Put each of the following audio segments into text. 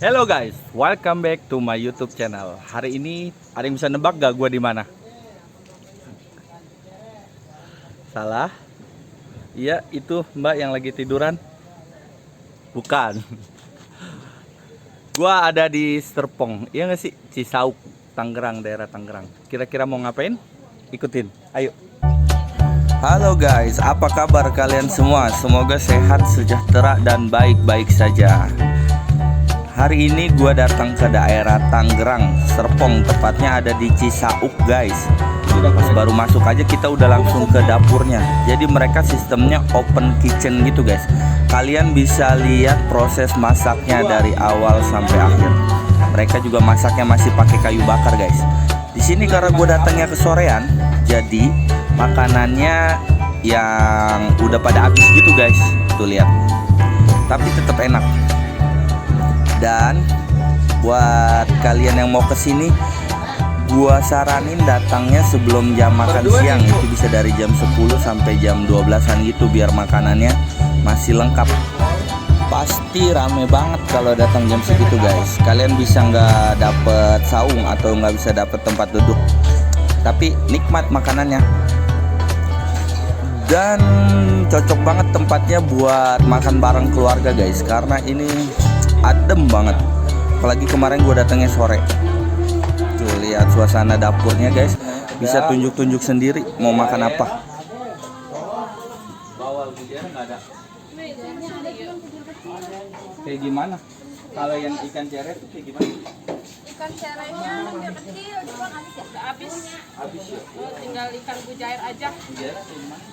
Hello guys, welcome back to my YouTube channel. Hari ini ada yang bisa nebak gak gue di mana? Salah. Iya, itu Mbak yang lagi tiduran. Bukan. Gua ada di Serpong. Iya nggak sih? Cisauk, Tangerang, daerah Tangerang. Kira-kira mau ngapain? Ikutin. Ayo. Halo guys, apa kabar kalian semua? Semoga sehat, sejahtera, dan baik-baik saja. Hari ini gue datang ke daerah Tangerang, Serpong, tepatnya ada di Cisauk guys. Pas baru masuk aja kita udah langsung ke dapurnya. Jadi mereka sistemnya open kitchen gitu guys. Kalian bisa lihat proses masaknya dari awal sampai akhir. Mereka juga masaknya masih pakai kayu bakar guys. Di sini karena gue datangnya ke sorean, jadi makanannya yang udah pada habis gitu guys. Tuh lihat. Tapi tetap enak. Dan buat kalian yang mau kesini, gua saranin datangnya sebelum jam makan siang. Itu bisa dari jam 10 sampai jam 12-an gitu, biar makanannya masih lengkap. Pasti rame banget kalau datang jam segitu guys. Kalian bisa nggak dapet saung atau nggak bisa dapet tempat duduk, tapi nikmat makanannya. Dan cocok banget tempatnya buat makan bareng keluarga guys, karena ini adem banget. Apalagi kemarin gue datangnya sore. Tuh lihat suasana dapurnya guys. Bisa tunjuk-tunjuk sendiri mau makan apa. Bawal bujana nggak ada. Kayak gimana? Kalau yang ikan cere itu kayak gimana? Ikan cerenya yang kecil juga habis ya? Habis. Habis ya. Tinggal ikan bujair aja. Bujair gimana?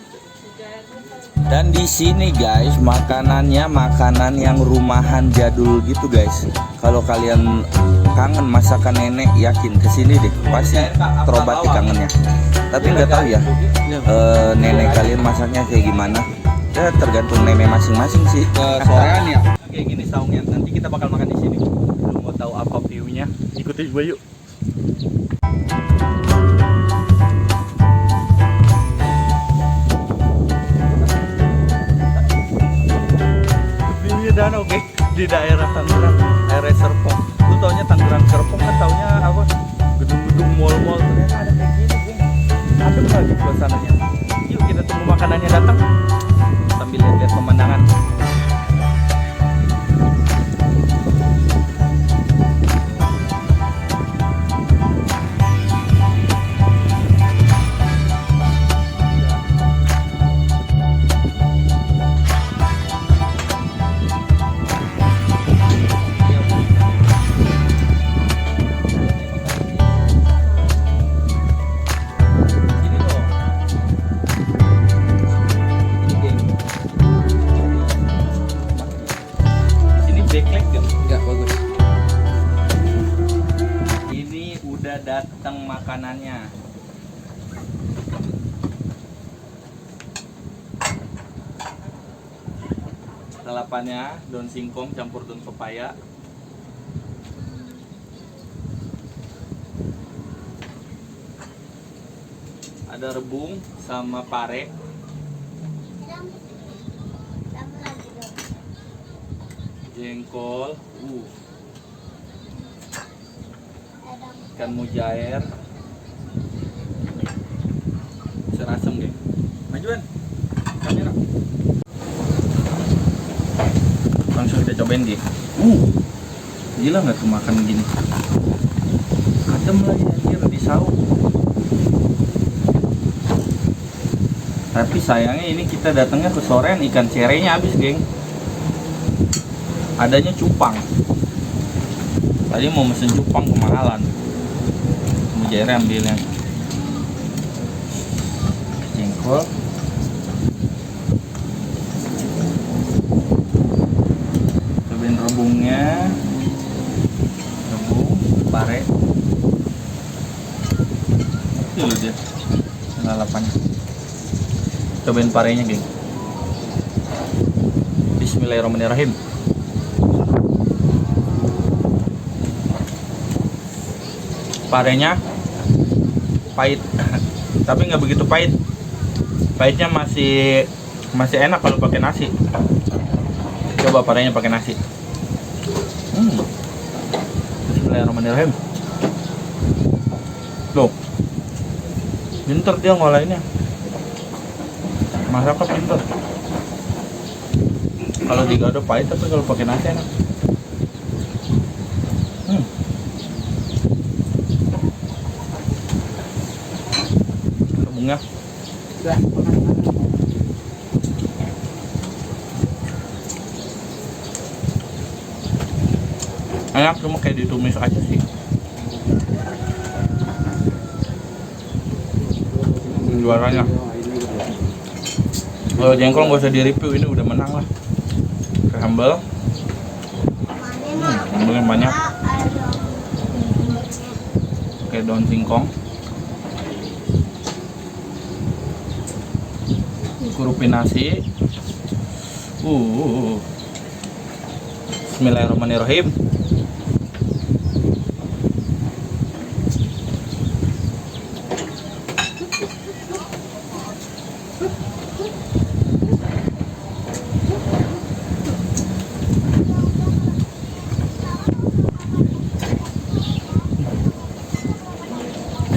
Dan di sini guys, makanannya makanan yang rumahan jadul gitu guys. Kalau kalian kangen masakan nenek, yakin kesini deh, pasti terobati kangennya. Tapi nggak tahu ya, nenek kalian masaknya kayak gimana? Ya tergantung nenek masing-masing sih. Sorean ya. Kayak gini saungnya. Nanti kita bakal makan di sini. Lu mau tahu apa view-nya? Ikutin gue yuk. Dan oke, di daerah Tangerang, daerah Serpong. Lu taunya Tangerang Serpong kan taunya apa? Gedung-gedung mall-mall, ternyata ada kayak gini, geng. Adem lagi suasananya. Yuk kita tunggu makanannya datang sambil lihat-lihat pemandangan. Backlight gak? Enggak, bagus. Ini udah datang makanannya. Lalapannya daun singkong campur daun pepaya. Ada rebung sama pare. Jengkol, ikan mujair, serasem deh. Majuan, kamera. Langsung kita cobain deh. Gila nggak tuh makan gini? Adem lagi anjir di saung. Tapi sayangnya ini kita datangnya ke sorean, ikan cerenya habis geng. Adanya cupang. Tadi mau mesen cupang kemahalan. Mujairnya ambilnya. Jengkol. Cobain rebungnya. Rebung, pare. Itu loh dia. Lalapannya. Cobain parenya, geng. Bismillahirrahmanirrahim. Parenya pahit, tapi nggak begitu pahit. Pahitnya masih enak kalau pakai nasi. Coba parenya pakai nasi. Bismillahirrahmanirrahim. Loh, pinter dia ngolahinnya. Masaknya pinter. Kalau digado pahit, tapi kalau pakai nasi enak. Bunga. Enak, cuma kayak ditumis aja sih. Juaranya. Kalau jengkol nggak usah di-review, ini udah menang lah. Kayak sambal. Sambalnya banyak. Kayak daun singkong. Kurupin nasi. Bismillahirrahmanirrahim.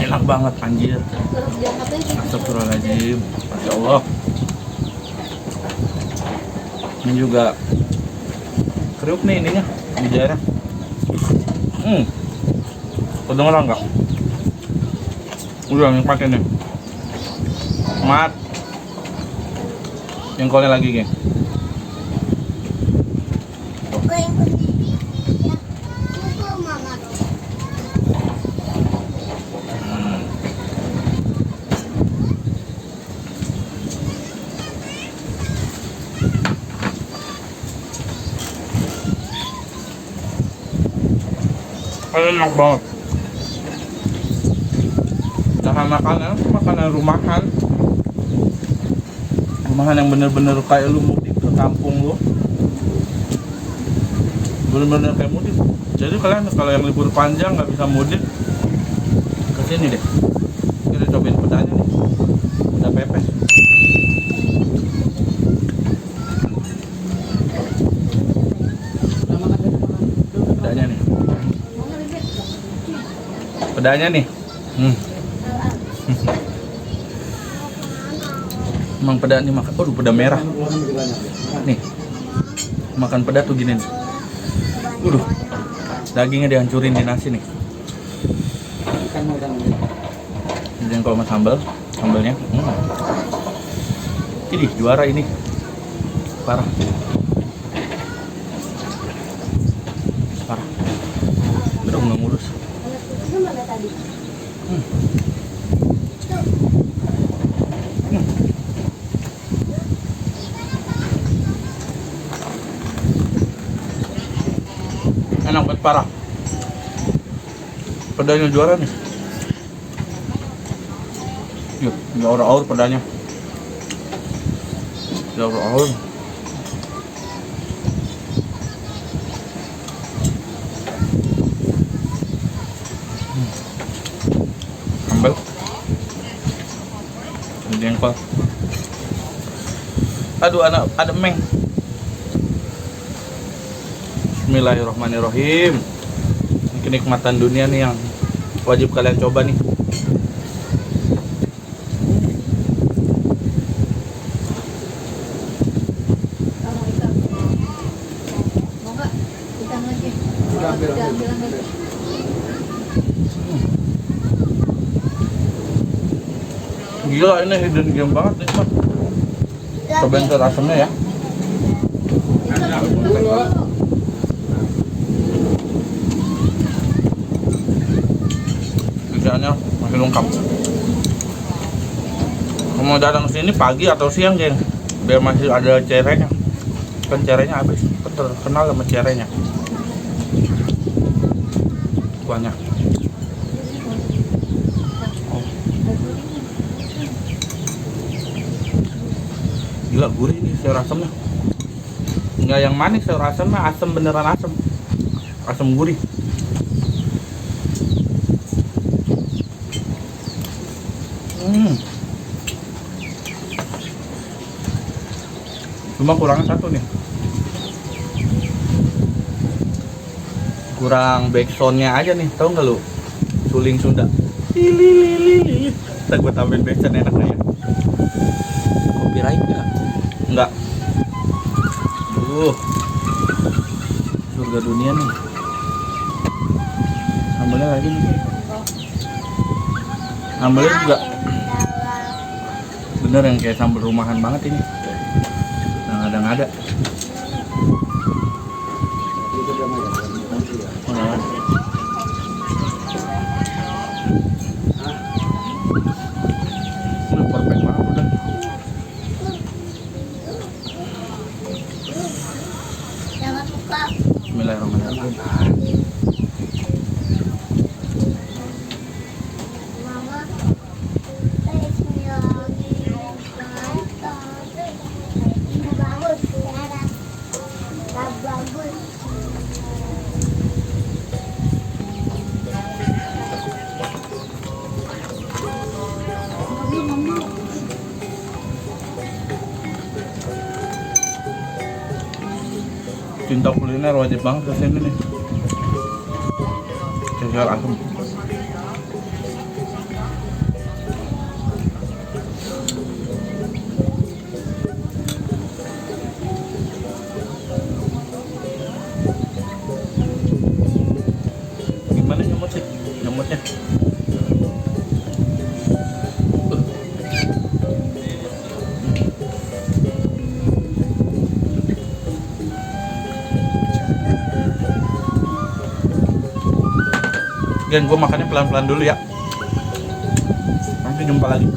Enak banget anjir. Astagfirullahaladzim. Masya Allah. Ini juga kriuk nih ininya, bijarnya. Kedengeran nggak? Udah nikmatin nih. Mat. Jengkolnya lagi, geng. Enak banget. Jangan makanan rumahan. Rumahan yang bener-bener kayak lu mudik ke kampung lu. Bener-bener kayak mudik. Jadi kalian kalau yang libur panjang nggak bisa mudik, kesini deh. Kita cobain pedanya nih. Peda pepes. Pedanya nih. Pedanya nih. Emang peda nih makan. Oh, peda merah. Nih. Makan peda tuh gini nih. Dagingnya dihancurin di nasi nih. Jengkol sama sambalnya. Ini juara ini. Parah. Udah nggak ngurus. Enak banget, parah. Pedanya juara nih. Yuk, aur pedanya. Aur. Sambal. Jengkol. Aduh, ada meng. Bismillahirrahmanirrahim. Ini kenikmatan dunia nih yang wajib kalian coba nih. Gila, ini hidden gem banget nih, Mas. Cobain ke asamnya ya. Kerjaannya masih lengkap. Mau datang sini pagi atau siang, geng, biar masih ada cerenya. Kan cerenya habis, terkenal sama cerenya. Banyak. Gila, gurih nih sayur asamnya. Nggak yang manis sayur asamnya, asam beneran asam. Asam gurih. Cuma kurangnya satu nih. Kurang backsoundnya aja nih, tahu nggak lu? Suling Sunda. Lili. Ntar gue tambahin backsound enak nggak ya? Copyright nggak? Nggak. Surga dunia nih. Sambalnya lagi nih. Sambalnya juga bener yang kayak sambal rumahan banget ini. Nah, ada. Perfect banget udah. Jangan lupa. Bismillahirrahmanirrahim. Mama. Bismillahirrahmanirrahim. Ini bagus. Bagus. Cinta kuliner wajib banget kesini nih. Cecel asem. Gimana nyemut sih? Nyemutnya? Gen, gue makannya pelan-pelan dulu ya. Nanti jumpa lagi.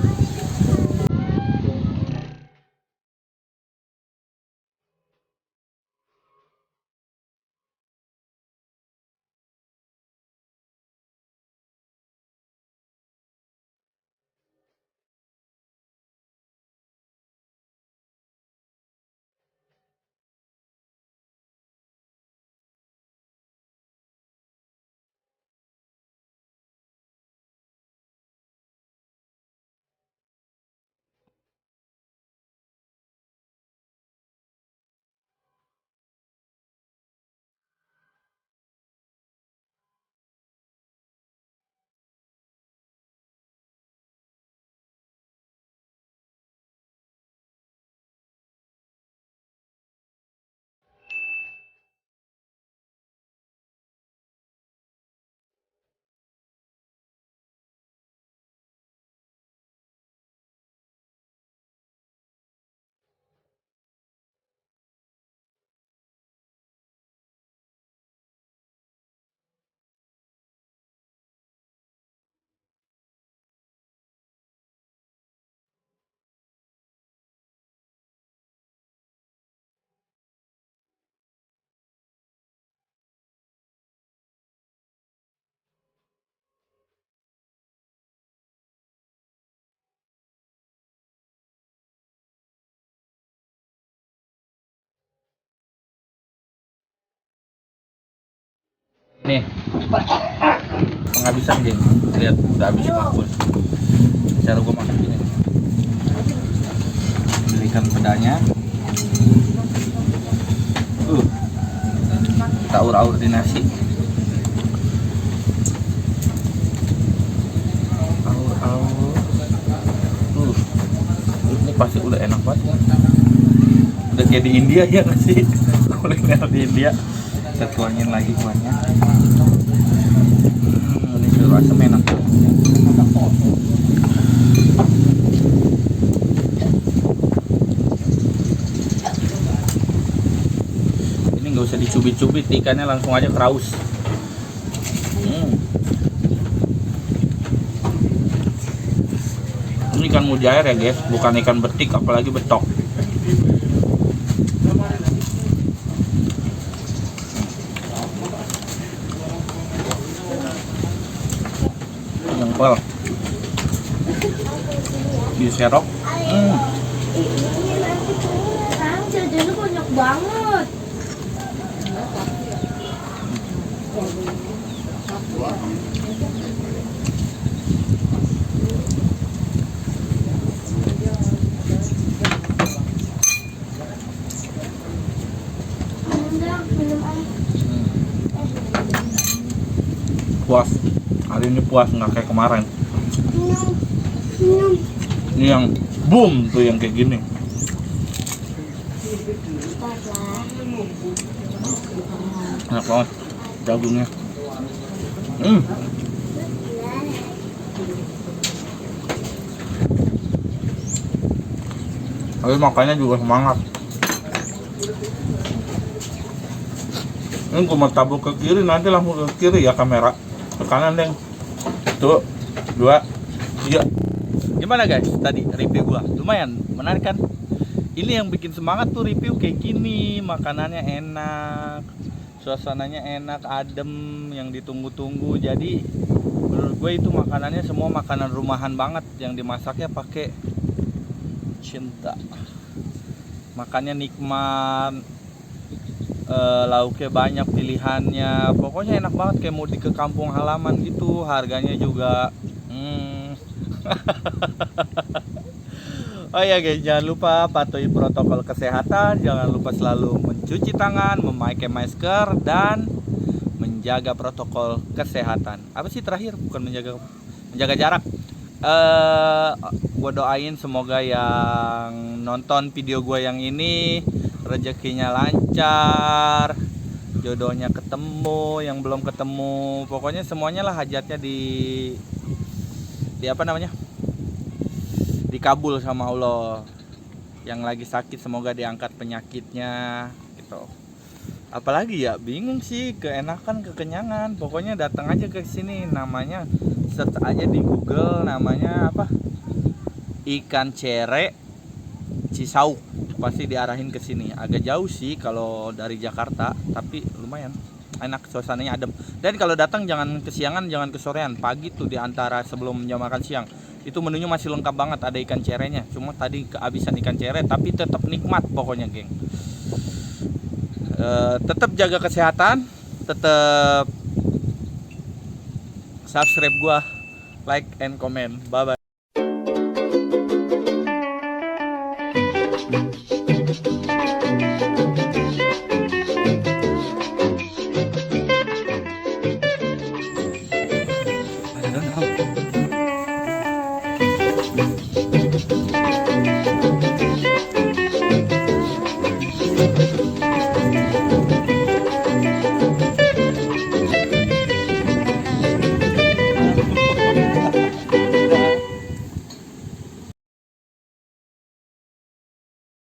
Nih, penghabisan geng. Lihat, udah habis mampus. Cara gue makan gini. Belikan pedanya. Kita ur-ur di nasi. Aur-aur. Ini pasti udah enak banget. Udah kayak di India ya nggak sih? Kuliner di India. Kita tuangin lagi kuahnya. Ini sayur asem enak. Ini nggak usah dicubit-cubit, ikannya langsung aja keraus. Ini ikan mujair ya guys, bukan ikan betik apalagi betok. Jengkol diserok. Jajannya banyak banget. Puas. Hari ini puas, nggak kayak kemarin. Ini yang boom tuh yang kayak gini. Enak banget dagingnya. Tapi makannya juga semangat. Ini gue mau tabuk ke kiri, nanti langsung ke kiri ya kamera. Ke kanan, Deng. 1, 2, 3. Gimana guys? Tadi review gua lumayan menarik kan? Ini yang bikin semangat tuh review kayak gini. Makanannya enak, suasananya enak, adem, yang ditunggu-tunggu. Jadi menurut gue itu makanannya semua makanan rumahan banget, yang dimasaknya pakai cinta. Makannya nikmat, lauknya banyak pilihannya, pokoknya enak banget kayak mau di ke kampung halaman gitu. Harganya juga oh ya guys, jangan lupa patuhi protokol kesehatan, jangan lupa selalu mencuci tangan, memakai masker, dan menjaga protokol kesehatan. Apa sih terakhir? Bukan menjaga jarak. Gue doain semoga yang nonton video gue yang ini rezekinya lancar, jodohnya ketemu, yang belum ketemu, pokoknya semuanya lah hajatnya di apa namanya, dikabul sama Allah. Yang lagi sakit semoga diangkat penyakitnya gitu. Apalagi ya, bingung sih, keenakan, kekenyangan, pokoknya datang aja ke sini. Namanya search aja di Google, namanya apa, ikan cere Cisauk, pasti diarahin ke sini. Agak jauh sih kalau dari Jakarta, tapi lumayan enak, suasananya adem. Dan kalau datang jangan kesiangan, jangan kesorean, pagi tuh, di antara sebelum jam makan siang. Itu menunya masih lengkap banget, ada ikan cerenya. Cuma tadi kehabisan ikan cere, tapi tetap nikmat pokoknya, geng. Tetap jaga kesehatan, tetap subscribe gua, like and comment. Bye bye. Ada